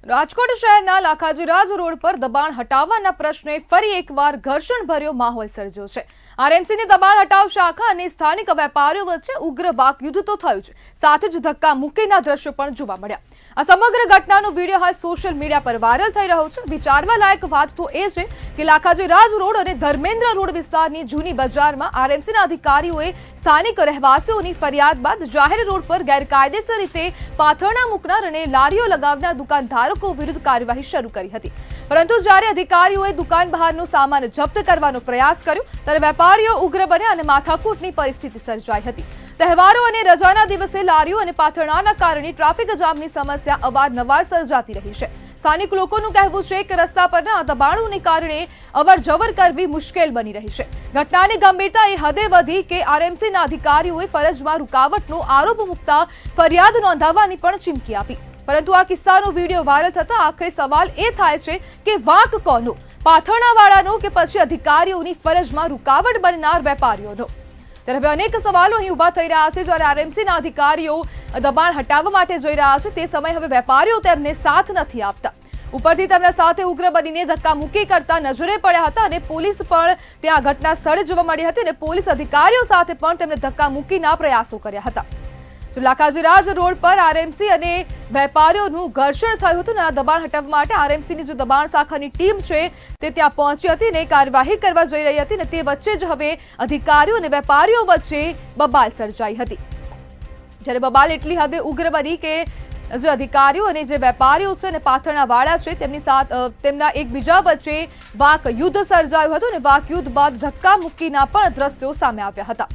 રાજકોટ શહેરના લાખાજીરાજ રોડ પર દબાણ હટાવવાના પ્રશ્ને ફરી એકવાર ઘર્ષણભર્યો માહોલ સર્જ્યો છે। આરએમસીની દબાણ હટાવ શાખા અને સ્થાનિક વેપારીઓ વચ્ચે ઉગ્ર વાકયુદ્ધ તો થયું છે, સાથે જ ધક્કા મુક્કીના દ્રશ્યો પણ જોવા મળ્યા। આ સમગ્ર ઘટનાનો વિડીયો હાલ સોશિયલ મીડિયા પર વાયરલ થઈ રહ્યો છે। વિચારવા લાયક વાત તો એ છે કે લાખાજીરાજ રોડ અને ધર્મેન્દ્ર રોડ વિસ્તારની જૂની બજારમાં આરએમસીના અધિકારીઓએ સ્થાનિક રહેવાસીઓની ફરિયાદ બાદ જાહેર રોડ પર ગેરકાયદેસર રીતે પાથરણા મૂકનાર અને લારીઓ લગાવનાર દુકાનધારકો વિરુદ્ધ કાર્યવાહી શરૂ કરી હતી, પરંતુ જ્યારે અધિકારીઓએ દુકાન બહારનો સામાન જપ્ત કરવાનો પ્રયાસ કર્યો ત્યારે વેપારીઓ ઉગ્ર બન્યા અને માથાકૂટની પરિસ્થિતિ સર્જાઈ હતી। તહેવારો અને રજાના દિવસે લારીઓ અને પાથરણાના કારણે ટ્રાફિક જામની સમસ્યા અવારનવાર સર્જાતી રહી છે। સ્થાનિક લોકોનું કહેવું છે કે રસ્તા પરના દબાણોને કારણે અવરજવર કરવી મુશ્કેલ બની રહી છે। ઘટનાની ગંભીરતા એ હદે વધી કે આરએમસીના અધિકારીઓએ ફરજમાં રૂકાવટનો આરોપ મૂકતા ફરિયાદ નોંધાવવાની પણ ચીમકી આપી, પરંતુ આ કિસ્સાનો વિડીયો વાયરલ થતા આખરે સવાલ એ થાય છે કે વાંક કોનો, પાથરણાવાળાનો કે પછી અધિકારીઓની ફરજમાં રૂકાવટ બનનાર વેપારીઓનો? ત્યારે હવે અનેક સવાલો અહીં ઉભા થઈ રહ્યા છે। જ્યારે આરએમસીના અધિકારીઓ દબાણ હટાવવા માટે જઈ રહ્યા છે તે સમયે હવે વેપારીઓ તેમને સાથ નથી આપતા, ઉપરથી તેમના સાથે ઉગ્ર બનીને ધક્કા મુક્કી કરતા નજરે પડ્યા હતા અને પોલીસ પણ ત્યાં ઘટના સ્થળે જોવા મળી હતી અને પોલીસ અધિકારીઓ સાથે પણ તેમને ધક્કા મુક્કીના પ્રયાસો કર્યા હતા। લાખાજીરાજ રોડ પર આરએમસી અને વેપારીઓનું ઘર્ષણ થયું હતું અને આ દબાણ હટાવવા માટે આરએમસીની જે દબાણ શાખાની ટીમ છે તે ત્યાં પહોંચી હતી અને કાર્યવાહી કરવા જઈ રહી હતી અને તે વચ્ચે જ હવે અધિકારીઓ અને વેપારીઓ વચ્ચે બબાલ સર્જાઈ હતી। જ્યારે બબાલ એટલી હદે ઉગ્ર બની કે જે અધિકારીઓ અને જે વેપારીઓ છે અને પાથરણાવાળા છે તેમની સાથે તેમના એકબીજા વચ્ચે વાક યુદ્ધ સર્જાયું હતું અને વાક યુદ્ધ બાદ ધક્કા મુક્કીના પણ દ્રશ્યો સામે આવ્યા હતા।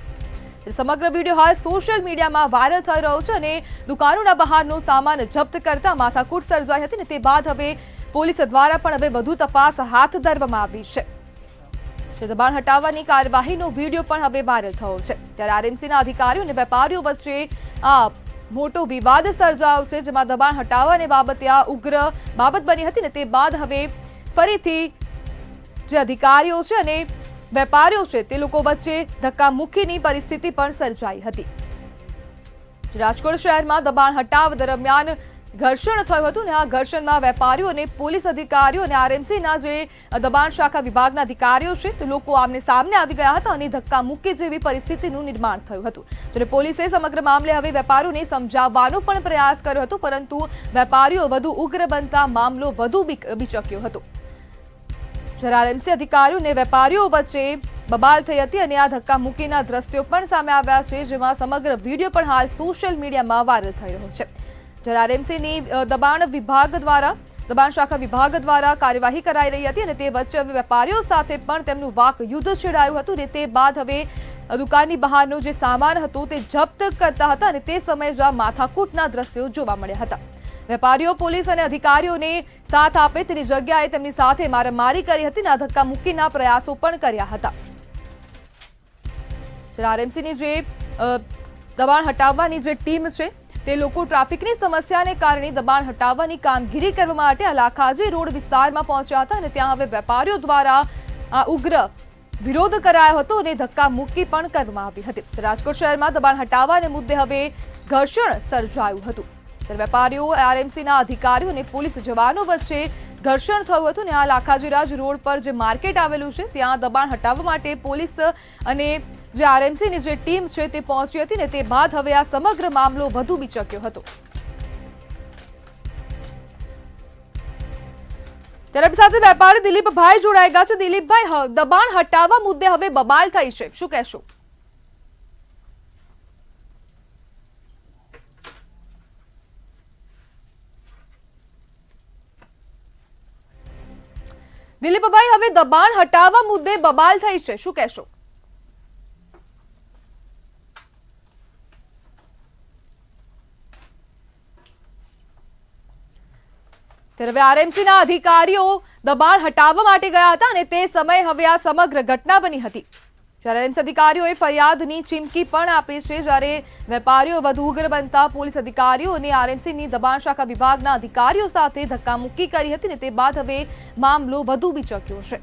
સમગ્ર વિડીયો હાલ સોશિયલ મીડિયામાં વાયરલ થઈ રહ્યો છે અને દુકાનોના બહારનો સામાન જપ્ત કરતા માથાકૂટ સર્જાઈ હતી અને તે બાદ હવે પોલીસ દ્વારા પણ હવે વધુ તપાસ હાથ ધરવામાં આવી છે। દબાણ હટાવવાની કાર્યવાહીનો વિડીયો પણ હવે વાયરલ થયો છે। ત્યારે આરએમસીના અધિકારીઓ અને વેપારીઓ વચ્ચે આ મોટો વિવાદ સર્જાયો છે, જેમાં દબાણ હટાવવાની બાબતે આ ઉગ્ર બાબત બની હતી અને તે બાદ હવે ફરીથી જે અધિકારીઓ છે અને વેપારીઓ છે તે લોકો વચ્ચે ધક્કા મુક્કીની પરિસ્થિતિ પણ સર્જાઈ હતી। રાજકોટ શહેરમાં દબાણ હટાવ દરમિયાન ઘર્ષણ થયું હતું અને આ ઘર્ષણમાં વેપારીઓ અને પોલીસ અધિકારીઓ અને આરએમસીના જે દબાણ શાખા વિભાગના અધિકારીઓ છે તે લોકો આમને સામને આવી ગયા હતા અને ધક્કા મુક્કી જેવી પરિસ્થિતિનું નિર્માણ થયું હતું। જ્યારે પોલીસે સમગ્ર મામલે હવે વેપારીઓને સમજાવવાનો પણ પ્રયાસ કર્યો હતો, પરંતુ વેપારીઓ વધુ ઉગ્ર બનતા મામલો વધુ બિચક્યો હતો। જ્યારે આરએમસી અધિકારીઓ અને વેપારીઓ વચ્ચે બબાલ થઈ હતી અને આ ધક્કા મુક્કીના દ્રશ્યો પણ સામે આવ્યા છે, જેમાં સમગ્ર વિડીયો પણ હાલ સોશિયલ મીડિયામાં વાયરલ થઈ રહ્યો છે। જ્યારે આરએમસીની દબાણ શાખા વિભાગ દ્વારા કાર્યવાહી કરાઈ રહી હતી અને તે વચ્ચે હવે વેપારીઓ સાથે પણ તેમનું વાક યુદ્ધ છેડાયું હતું અને તે બાદ હવે દુકાનની બહારનો જે સામાન હતો તે જપ્ત કરતા હતા અને તે સમયે જ આ માથાકૂટના દ્રશ્યો જોવા મળ્યા હતા। વેપારીઓ પોલીસ અને અધિકારીઓને સાથ આપે તેની જગ્યાએ તેમની સાથે મારામારી કરી હતી અને ધક્કા મુક્કીના પ્રયાસો પણ કર્યા હતા। આરએમસીની જે દબાણ હટાવવાની જે ટીમ છે તે લોકો ટ્રાફિકની સમસ્યાને કારણે દબાણ હટાવવાની કામગીરી કરવા માટે આ લાખાજી રોડ વિસ્તારમાં પહોંચ્યા હતા અને ત્યાં હવે વેપારીઓ દ્વારા આ ઉગ્ર વિરોધ કરાયો હતો અને ધક્કા મુક્કી પણ કરવામાં આવી હતી। રાજકોટ શહેરમાં દબાણ હટાવવાને મુદ્દે હવે ઘર્ષણ સર્જાયું હતું। વેપારીઓ, આરએમસીના અધિકારીઓ અને પોલીસ જવાનો વચ્ચે ઘર્ષણ થયું હતું અને આ લાખાજીરાજ રોડ પર જે માર્કેટ આવેલું છે ત્યાં દબાણ હટાવવા માટે પોલીસ અને જે આરએમસીની જે ટીમ છે તે પહોંચી હતી ને તે બાદ હવે આ સમગ્ર મામલો વધુ બિચક્યો હતો। ત્યારે સાથે વેપારી દિલીપભાઈ જોડાઈ ગયા છે। દિલીપભાઈ, દબાણ હટાવવા મુદ્દે હવે બબાલ થઈ છે, શું કહેશો? દિલીપભાઈ, હવે દબાણ હટાવવા મુદ્દે બબાલ થઈ છે, શું કહેશો? ત્યારે હવે આરએમસીના અધિકારીઓ દબાણ હટાવવા માટે ગયા હતા અને તે સમયે હવે આ સમગ્ર ઘટના બની હતી। જ્યારે આરએમસી અધિકારીઓએ ફરિયાદની ચીમકી પણ આપી છે। જ્યારે વેપારીઓ વધુ ઉગ્ર બનતા પોલીસ અધિકારીઓ અને આરએમસીની દબાણ શાખા વિભાગના અધિકારીઓ સાથે ધક્કા મુક્કી કરી હતી અને તે બાદ હવે મામલો વધુ બિચક્યો છે।